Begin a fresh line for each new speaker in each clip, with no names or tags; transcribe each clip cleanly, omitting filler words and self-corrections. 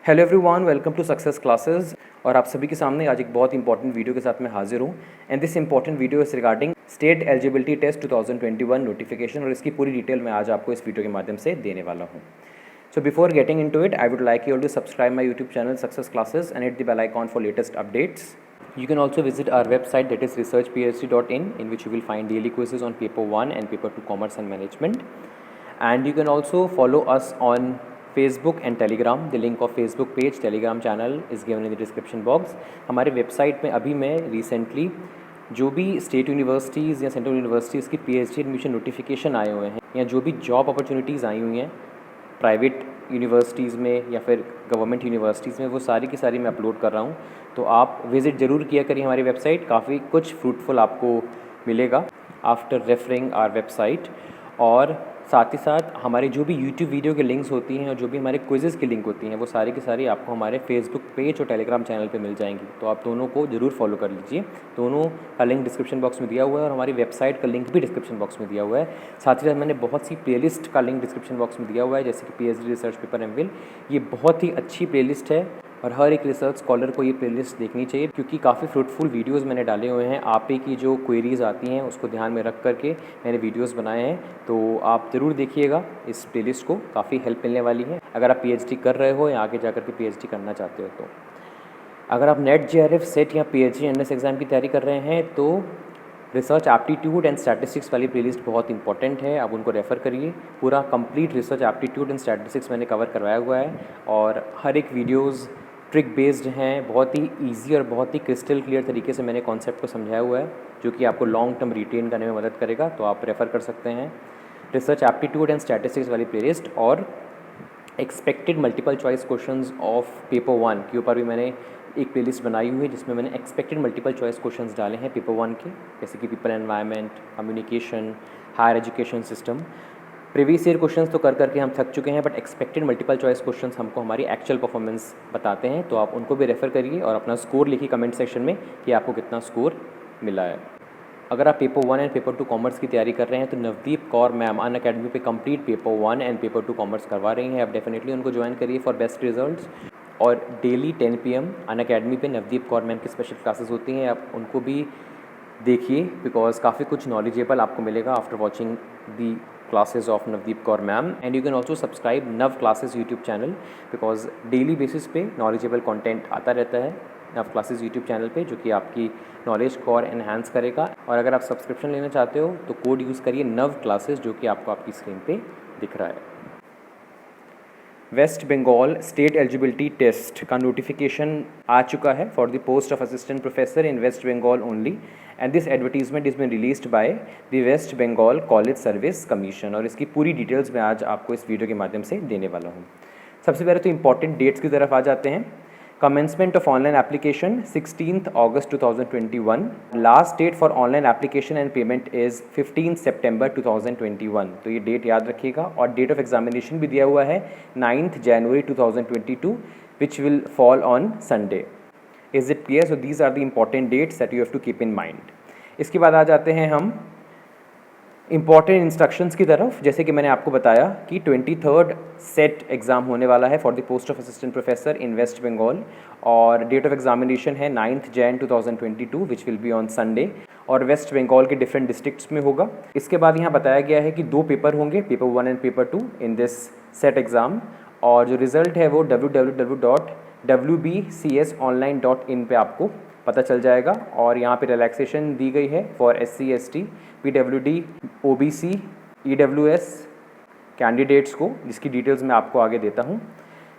Hello everyone, welcome to success classes. और आप सभी के सामने आज एक बहुत इंपॉर्टेंट वीडियो के साथ मैं हाजिर हूँ। And this important video is regarding state eligibility test 2021 notification, और इसकी पूरी डिटेल मैं आज आपको इस वीडियो के माध्यम से देने वाला हूँ। So before getting into it, I would like you all to subscribe my YouTube channel Success Classes and hit the bell icon for latest updates. You can also visit our website, that is researchphd.in, in which you will find daily quizzes on paper 1 and paper 2 commerce and management. And you can also follow us on Facebook and Telegram. The link of Facebook page, Telegram channel is given in the description box. हमारे website में अभी मैं recently जो भी state universities या central universities की PhD admission notification आए हुए हैं या जो भी जॉब अपॉर्चुनिटीज़ आई हुई हैं प्राइवेट यूनिवर्सिटीज़ में या फिर गवर्नमेंट यूनिवर्सिटीज़ में, वो सारी की सारी मैं अपलोड कर रहा हूँ। तो आप विज़िट ज़रूर किया करिए हमारी वेबसाइट, काफ़ी कुछ फ्रूटफुल आपको मिलेगा आफ्टर रेफरिंग आवर वेबसाइट। और साथ ही साथ हमारे जो भी यूट्यूब वीडियो के लिंक्स होती हैं और जो भी हमारे क्विज़ेज़ की लिंक होती हैं, वो सारी की सारी आपको हमारे फेसबुक पेज और टेलीग्राम चैनल पे मिल जाएंगी। तो आप दोनों को ज़रूर फॉलो कर लीजिए। दोनों का लिंक डिस्क्रिप्शन बॉक्स में दिया हुआ है और हमारी वेबसाइट का लिंक भी डिस्क्रिप्शन बॉक्स में दिया हुआ है। साथ ही साथ मैंने बहुत सी प्लेलिस्ट का लिंक डिस्क्रिप्शन बॉक्स में दिया हुआ है, जैसे कि पीएचडी रिसर्च पेपर एमफिल। ये बहुत ही अच्छी प्लेलिस्ट है और हर एक रिसर्च स्कॉलर को ये प्लेलिस्ट देखनी चाहिए, क्योंकि काफ़ी फ्रूटफुल वीडियोस मैंने डाले हुए हैं। आप ही की जो क्वेरीज़ आती हैं उसको ध्यान में रख करके मैंने वीडियोस बनाए हैं। तो आप ज़रूर देखिएगा इस प्लेलिस्ट को, काफ़ी हेल्प मिलने वाली है अगर आप पीएचडी कर रहे हो या आगे जाकर के पीएचडी करना चाहते हो। तो अगर आप नेट जेआरएफ सेट या पीएचडी एनएस एग्ज़ाम की तैयारी कर रहे हैं तो रिसर्च एप्टीट्यूड एंड स्टैटिस्टिक्स वाली प्लेलिस्ट बहुत इंपॉर्टेंट है, आप उनको रेफ़र करिए। पूरा complete research aptitude and statistics मैंने कवर करवाया हुआ है और हर एक वीडियोज़ ट्रिक बेस्ड हैं, बहुत ही ईजी और बहुत ही क्रिस्टल क्लियर तरीके से मैंने कॉन्सेप्ट को समझाया हुआ है, जो कि आपको लॉन्ग टर्म रिटेन करने में मदद करेगा। तो आप रेफ़र कर सकते हैं रिसर्च एप्टीट्यूड एंड स्टैटिस्टिक्स वाली प्लेलिस्ट। और expected multiple choice questions of paper 1 के ऊपर भी मैंने एक प्लेलिस्ट बनाई हुई है, जिसमें मैंने एक्सपेक्टेड मल्टीपल चॉइस क्वेश्चंस डाले हैं पेपर 1 के, जैसे कि people environment, communication, higher education system. Previous year questions तो कर करके हम थक चुके हैं, but expected multiple choice questions हमको हमारी एक्चुअल परफॉर्मेंस बताते हैं। तो आप उनको भी रेफ़र करिए और अपना स्कोर लिखिए कमेंट सेक्शन में कि आपको कितना स्कोर मिला है। अगर आप पेपर 1 एंड पेपर 2 कॉमर्स की तैयारी कर रहे हैं तो नवदीप कौर मैम अनअकैडमी पे complete paper 1 and paper 2 commerce करवा रही हैं। आप डेफिनेटली उनको ज्वाइन करिए फॉर बेस्ट रिजल्ट्स। और डेली 10 PM अनअकैडमी पे नवदीप कौर मैम की स्पेशल क्लासेस होती हैं, आप उनको भी देखिए, बिकॉज काफ़ी कुछ नॉलेजेबल आपको मिलेगा after watching the classes of Navdeep Kaur ma'am. And you can also subscribe Nav Classes YouTube channel, because daily basis पे नॉलेजेबल कंटेंट आता रहता है नव क्लासेस यूट्यूब चैनल पे, जो कि आपकी नॉलेज को और एनहांस करेगा। और अगर आप सब्सक्रिप्शन लेना चाहते हो तो कोड यूज़ करिए नव क्लासेस, जो कि आपको आपकी स्क्रीन पे दिख रहा है। West Bengal state eligibility test का नोटिफिकेशन आ चुका है for the post of assistant professor in West Bengal only, and this advertisement is been released by the West Bengal college service commission. और इसकी पूरी डिटेल्स मैं आज आपको इस वीडियो के माध्यम से देने वाला हूँ। सबसे पहले तो इंपॉर्टेंट डेट्स की तरफ आ जाते हैं। Commencement of online application 16th August 2021. Last date for online application and payment is 15 September 2021. तो ये डेट याद रखिएगा। और डेट ऑफ एग्जामिनेशन भी दिया हुआ है 9th January 2022, which will fall on Sunday. Is it clear? So these are the important dates that you have to keep in mind. इसके बाद आ जाते हैं हम इम्पॉर्टेंट इंस्ट्रक्शंस की तरफ। जैसे कि मैंने आपको बताया कि 23rd सेट एग्ज़ाम होने वाला है for the post of assistant professor in West Bengal, और डेट ऑफ एग्जामिनेशन है 9th Jan 2022, which will be on Sunday, और वेस्ट बंगाल के डिफरेंट डिस्ट्रिक्ट्स में होगा। इसके बाद यहाँ बताया गया है कि 2 पेपर होंगे, paper 1 and paper 2 in this set exam, और जो रिज़ल्ट है वो www.wbcsonline.in पे आपको पता चल जाएगा। और यहाँ पे रिलैक्सेशन दी गई है for SC ST PWD OBC EWS candidates को, जिसकी डिटेल्स मैं आपको आगे देता हूँ।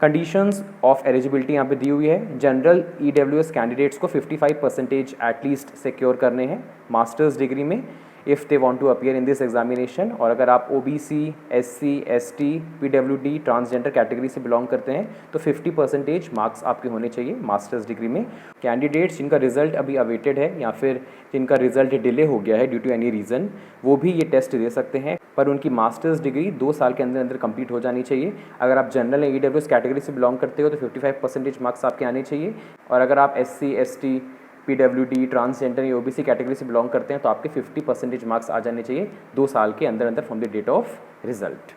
कंडीशंस ऑफ एलिजिबिलिटी यहाँ पे दी हुई है। जनरल EWS कैंडिडेट्स को 55% एटलीस्ट सिक्योर करने हैं मास्टर्स डिग्री में if they want to appear in this examination. और अगर आप OBC SC ST PWD transgender category से बिलोंग करते हैं तो 50% मार्क्स आपके होने चाहिए मास्टर्स डिग्री में। कैंडिडेट्स जिनका रिजल्ट अभी अवेटेड है या फिर जिनका रिजल्ट डिले हो गया है ड्यू टू एनी रीज़न, वो भी ये टेस्ट दे सकते हैं, पर उनकी मास्टर्स डिग्री 2 साल के अंदर अंदर कंप्लीट हो जानी चाहिए। अगर आप जनरल या EWS कैटेगरी से बिलोंग करते हो तो 55% मार्क्स आपके आने चाहिए, और अगर आप SC ST PWD ट्रांसजेंडर या OBC कैटेगरी से बिलोंग करते हैं तो आपके 50% मार्क्स आ जाने चाहिए 2 साल के अंदर अंदर from the date of result.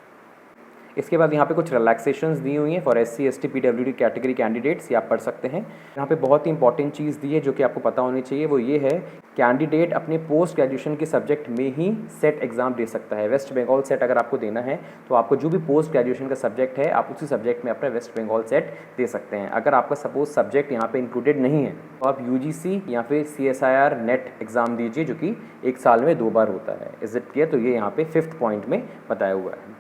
इसके बाद यहाँ पे कुछ रिलैक्सेशंस दी हुई हैं for SC ST PWD category candidates, ये आप पढ़ सकते हैं। यहाँ पे बहुत ही इंपॉर्टेंट चीज़ दी है जो कि आपको पता होनी चाहिए, वो ये है कैंडिडेट अपने पोस्ट ग्रेजुएशन के सब्जेक्ट में ही सेट एग्ज़ाम दे सकता है। वेस्ट बंगाल सेट अगर आपको देना है तो आपको जो भी पोस्ट ग्रेजुएशन का सब्जेक्ट है आप उसी सब्जेक्ट में अपना वेस्ट बंगाल सेट दे सकते हैं। अगर आपका सपोज सब्जेक्ट यहाँ पे इंक्लूडेड नहीं है तो आप UGC या फिर CSIR नेट एग्ज़ाम दीजिए, जो कि 1 साल में 2 बार होता है। Is it clear? तो ये यहाँ पे 5th पॉइंट में बताया हुआ है।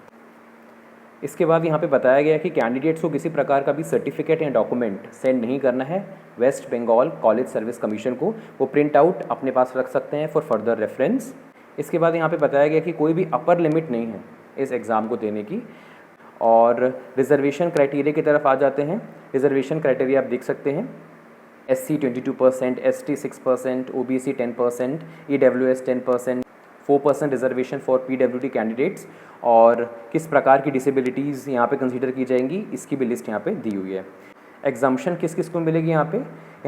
इसके बाद यहाँ पे बताया गया है कि कैंडिडेट्स को किसी प्रकार का भी सर्टिफिकेट या डॉक्यूमेंट सेंड नहीं करना है West Bengal college service commission को, वो प्रिंट आउट अपने पास रख सकते हैं फॉर फर्दर रेफरेंस। इसके बाद यहाँ पे बताया गया कि कोई भी अपर लिमिट नहीं है इस एग्ज़ाम को देने की। और रिजर्वेशन क्राइटेरिया की तरफ आ जाते हैं। रिजर्वेशन क्राइटेरिया आप देख सकते हैं, SC 22%, ST 6%, OBC 10%, EWS 10%, 4% reservation for PWD candidates. और किस प्रकार की डिसेबिलिटीज़ यहाँ पे कंसीडर की जाएंगी इसकी भी लिस्ट यहाँ पे दी हुई है। एग्जाम्पशन किस किस को मिलेगी यहाँ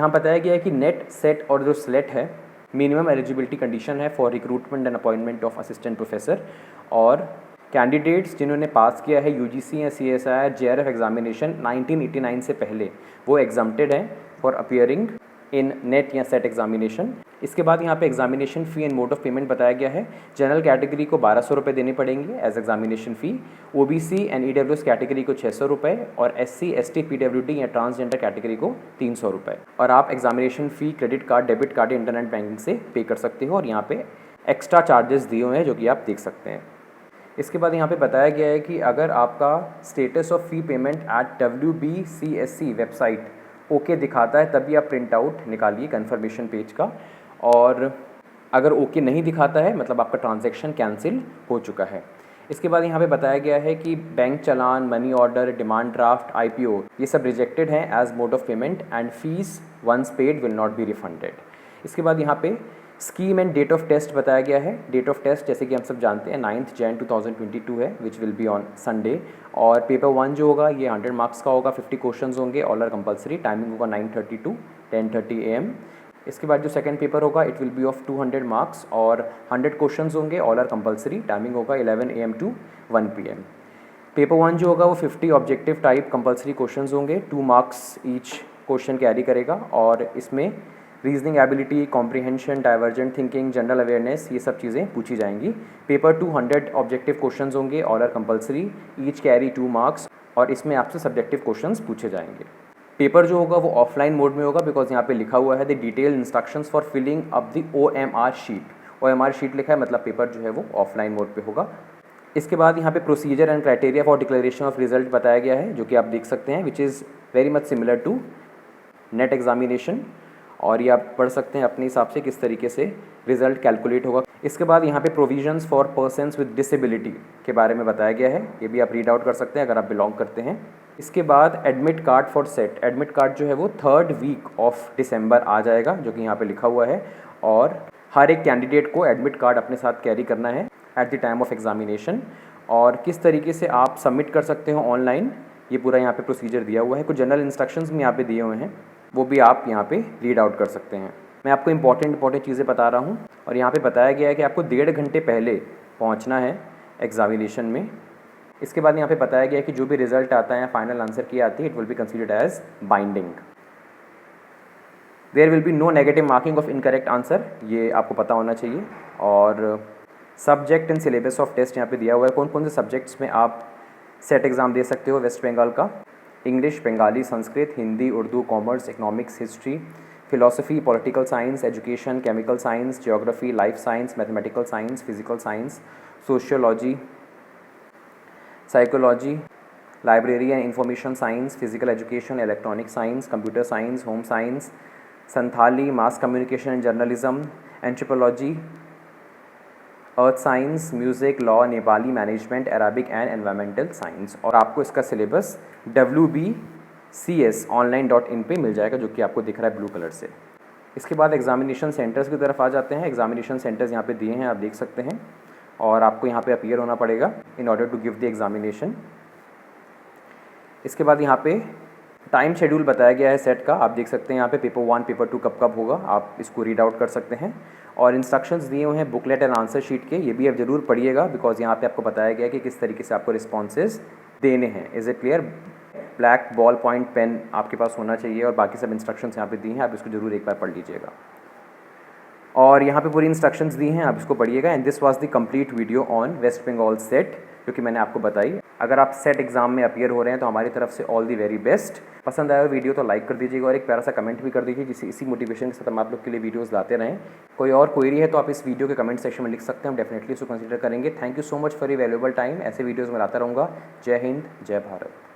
बताया गया है कि नेट सेट और जो स्लेट है मिनिमम एलिजिबिलिटी कंडीशन है for recruitment and appointment of assistant professor. और कैंडिडेट्स जिन्होंने पास किया है UGC या CSIR JRF एग्जामिनेशन 1989 से पहले, वो एग्जाम्प्टेड हैं फॉर अपीयरिंग इन नेट या सेट एग्जामिनेशन। इसके बाद यहाँ पे examination fee and mode of payment बताया गया है। जनरल कैटेगरी को 1200 रुपये देने पड़ेंगे as examination fee, OBC and EWS category को 600 रुपये और SC ST PWD या ट्रांसजेंडर कैटेगरी को 300 रुपये। और आप examination fee credit card, debit card या इंटरनेट बैंकिंग से पे कर सकते हो और यहाँ पे एक्स्ट्रा चार्जेस दिए हुए हैं जो कि आप देख सकते हैं। इसके बाद यहाँ पे बताया गया है कि अगर आपका status of fee payment at WBCSC website okay दिखाता है तभी आप प्रिंट आउट निकालिए कन्फर्मेशन पेज का। और अगर ओके नहीं दिखाता है मतलब आपका ट्रांजैक्शन कैंसिल हो चुका है। इसके बाद यहाँ पे बताया गया है कि बैंक चालान, money order, demand draft, IPO ये सब रिजेक्टेड हैं as mode of payment and fees once paid will not be refunded. इसके बाद यहाँ पे scheme and date of test बताया गया है। डेट ऑफ टेस्ट जैसे कि हम सब जानते हैं 9 Jan 2022 है, विच विल बी ऑन संडे। और पेपर 1 जो होगा ये 100 मार्क्स का होगा, 50 क्वेश्चंस होंगे, ऑल आर कंपलसरी। टाइमिंग होगा 9:30 to 10:30 AM। इसके बाद जो सेकंड पेपर होगा it will B of 200 marks और 100 क्वेश्चंस होंगे, ऑल आर कंपलसरी। टाइमिंग होगा 11 AM to 1 PM। पेपर 1 जो होगा वो 50 ऑब्जेक्टिव टाइप कंपलसरी क्वेश्चंस होंगे, 2 मार्क्स ईच क्वेश्चन कैरी करेगा और इसमें reasoning ability, comprehension, divergent thinking, general awareness ये सब चीज़ें पूछी जाएंगी। पेपर 2 100 ऑब्जेक्टिव क्वेश्चंस होंगे, all are compulsory, each carry 2 marks और इसमें आपसे सब्जेक्टिव क्वेश्चंस पूछे जाएंगे। पेपर जो होगा वो ऑफलाइन मोड में होगा बिकॉज यहाँ पे लिखा हुआ है the detail instructions for filling up the OMR sheet. OMR sheet लिखा है मतलब पेपर जो है वो ऑफलाइन मोड पे होगा। इसके बाद यहाँ पे procedure and criteria for declaration of result बताया गया है जो कि आप देख सकते हैं, which is very much similar to NET examination. और ये आप पढ़ सकते हैं अपने हिसाब से किस तरीके से रिजल्ट कैलकुलेट होगा। इसके बाद यहाँ पे provisions for persons with disability के बारे में बताया गया है, ये भी आप रीड आउट कर सकते हैं अगर आप बिलोंग करते हैं। इसके बाद admit card for set, admit card जो है वो 3rd वीक ऑफ दिसंबर आ जाएगा जो कि यहाँ पे लिखा हुआ है। और हर एक कैंडिडेट को एडमिट कार्ड अपने साथ कैरी करना है at the time of examination. और किस तरीके से आप सबमिट कर सकते हो ऑनलाइन, ये पूरा यहाँ पे प्रोसीजर दिया हुआ है। कुछ जनरल इंस्ट्रक्शंस भी यहाँ पे दिए हुए हैं, वो भी आप यहाँ पे रीड आउट कर सकते हैं। मैं आपको इंपॉर्टेंट चीज़ें बता रहा हूँ। और यहाँ पे बताया गया है कि आपको 1.5 घंटे पहले पहुँचना है एग्जामिनेशन में। इसके बाद यहाँ पे बताया गया है कि जो भी रिजल्ट आता है, फाइनल आंसर की आती है, it will be considered as binding. There will be no negative marking of incorrect answer, ये आपको पता होना चाहिए। और subject and syllabus of test यहाँ पे दिया हुआ है, कौन कौन से सब्जेक्ट्स में आप सेट एग्ज़ाम दे सकते हो वेस्ट बंगाल का। English, Bengali, Sanskrit, Hindi, Urdu, commerce, economics, history, philosophy, political science, education, chemical science, geography, life science, mathematical science, physical science, sociology, psychology, library and information science, physical education, electronic science, computer science, home science, Santhali, mass communication and journalism, anthropology, earth science, music, law, Nepali, management, Arabic and environmental science. और आपको इसका syllabus WBCSonline.in पे मिल जाएगा जो कि आपको दिख रहा है ब्लू कलर से। इसके बाद एग्जामिनेशन सेंटर्स की तरफ आ जाते हैं। एग्जामिनेशन सेंटर्स यहाँ पे दिए हैं, आप देख सकते हैं। और आपको यहाँ पे अपीयर होना पड़ेगा in order to give the examination. इसके बाद यहाँ पे टाइम शेड्यूल बताया गया है सेट का, आप देख सकते हैं यहाँ पे पेपर 1 पेपर 2 कब कब होगा, आप इसको रीड आउट कर सकते हैं। और इंस्ट्रक्शंस दिए हुए हैं बुकलेट एंड आंसर शीट के, ये भी आप जरूर पढ़िएगा बिकॉज यहाँ पे आपको बताया गया है कि किस तरीके से आपको रिस्पॉन्सेज देने हैं। Is it clear? Black ball point pen आपके पास होना चाहिए और बाकी सब इंस्ट्रक्शंस यहाँ पे दी हैं, आप इसको जरूर एक बार पढ़ लीजिएगा। और यहाँ पे पूरी इंस्ट्रक्शंस दी हैं, आप इसको पढ़िएगा। And this was the complete video on West Bengal set, जो कि मैंने आपको बताई। अगर आप सेट एग्जाम में अपीयर हो रहे हैं तो हमारी तरफ से ऑल दी वेरी बेस्ट। पसंद आया वीडियो तो लाइक कर दीजिएगा और एक प्यारा सा कमेंट भी कर दीजिए, जिससे इसी मोटिवेशन के साथ हम आप लोग के लिए वीडियोस लाते रहें। कोई और क्वेरी है तो आप इस वीडियो के कमेंट सेक्शन में लिख सकते हैं, हम डेफिनेटली इसको कंसीडर करेंगे। Thank you so much for your valuable time. ऐसे वीडियोज़ में लाता रहूँगा। जय हिंद, जय भारत।